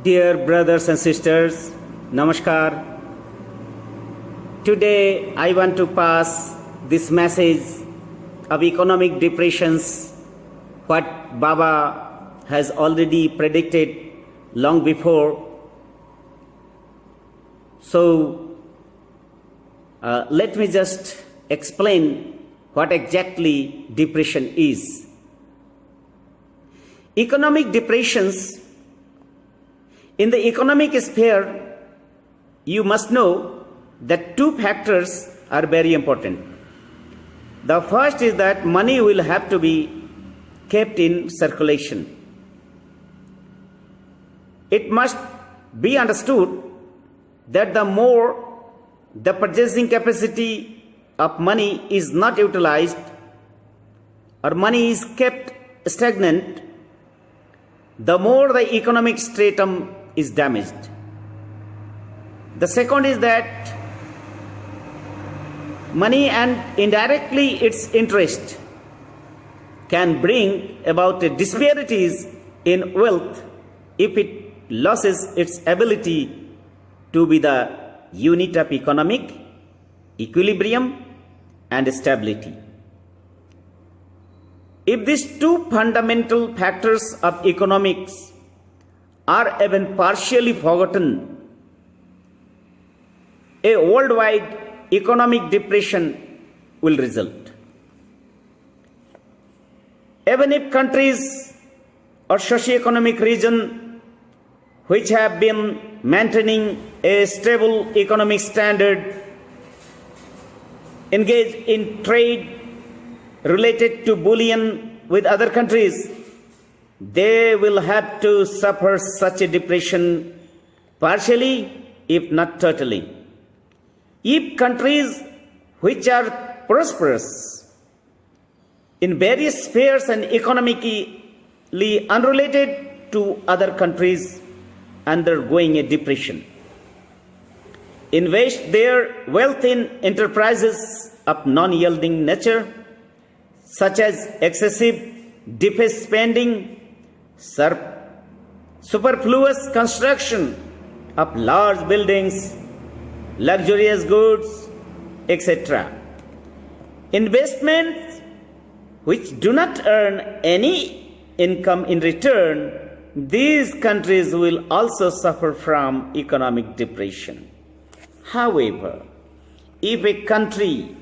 Dear brothers and sisters, Namaskar. Today I want to pass this message of economic depressions, what Baba has already predicted long before. So let me just explain what exactly depression is. Economic depressions. In the economic sphere, you must know that two factors are very important. The first is that money will have to be kept in circulation. It must be understood that the more the purchasing capacity of money is not utilized or money is kept stagnant, the more the economic stratum is damaged. The second is that money and indirectly its interest can bring about disparities in wealth if it loses its ability to be the unit of economic equilibrium and stability. If these two fundamental factors of economics are even partially forgotten, a worldwide economic depression will result. Even if countries or socio-economic regions which have been maintaining a stable economic standard engage in trade related to bullion with other countries, they will have to suffer such a depression partially, if not totally. If countries which are prosperous in various spheres and economically unrelated to other countries undergoing a depression invest their wealth in enterprises of non-yielding nature, such as excessive defense spending, superfluous construction of large buildings, luxurious goods, etc. Investments which do not earn any income in return, these countries will also suffer from economic depression. However, if a country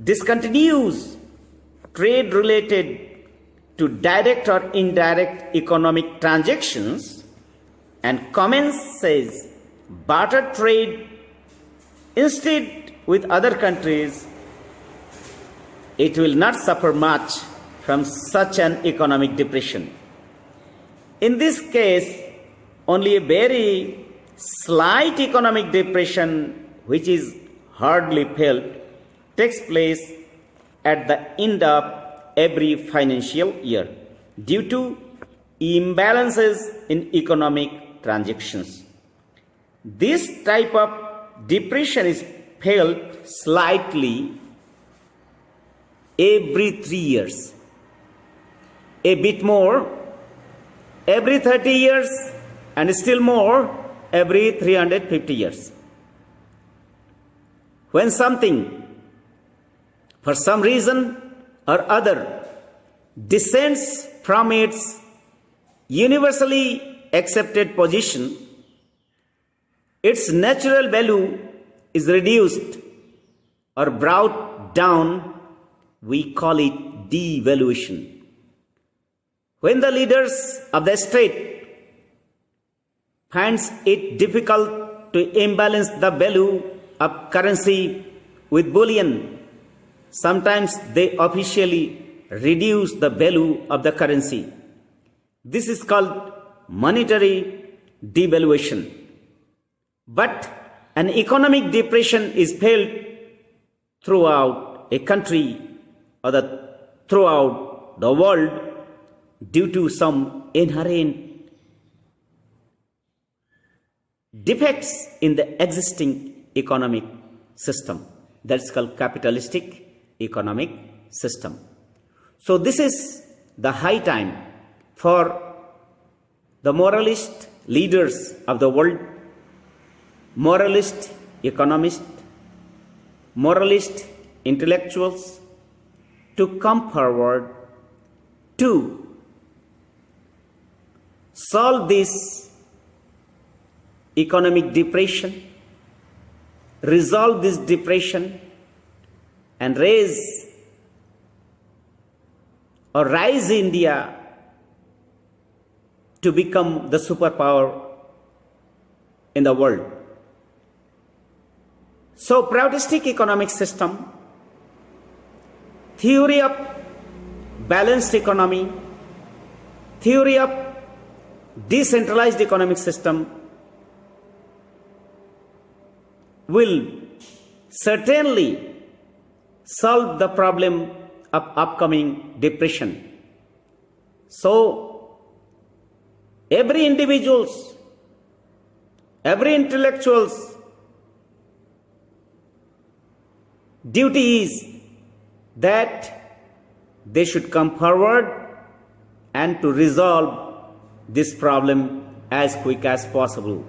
discontinues trade related to direct or indirect economic transactions and commences barter trade instead with other countries, it will not suffer much from such an economic depression. In this case, only a very slight economic depression, which is hardly felt, takes place at the end of every financial year due to imbalances in economic transactions. This type of depression is felt slightly every 3 years, a bit more every 30 years, and still more every 350 years. When something, for some reason or other, descends from its universally accepted position, its natural value is reduced or brought down, we call it devaluation. When the leaders of the state finds it difficult to imbalance the value of currency with bullion, sometimes they officially reduce the value of the currency. This is called monetary devaluation. But an economic depression is felt throughout a country or throughout the world due to some inherent defects in the existing economic system. That's called capitalistic economic system. So this is the high time for the moralists leaders of the world, moralist economists, moralist intellectuals to come forward to solve this economic depression, resolve this depression, and rise India to become the superpower in the world. So, Proutistic economic system, theory of balanced economy, theory of decentralized economic system will certainly solve the problem of upcoming depression. So, every individual's, every intellectual's duty is that they should come forward and to resolve this problem as quick as possible.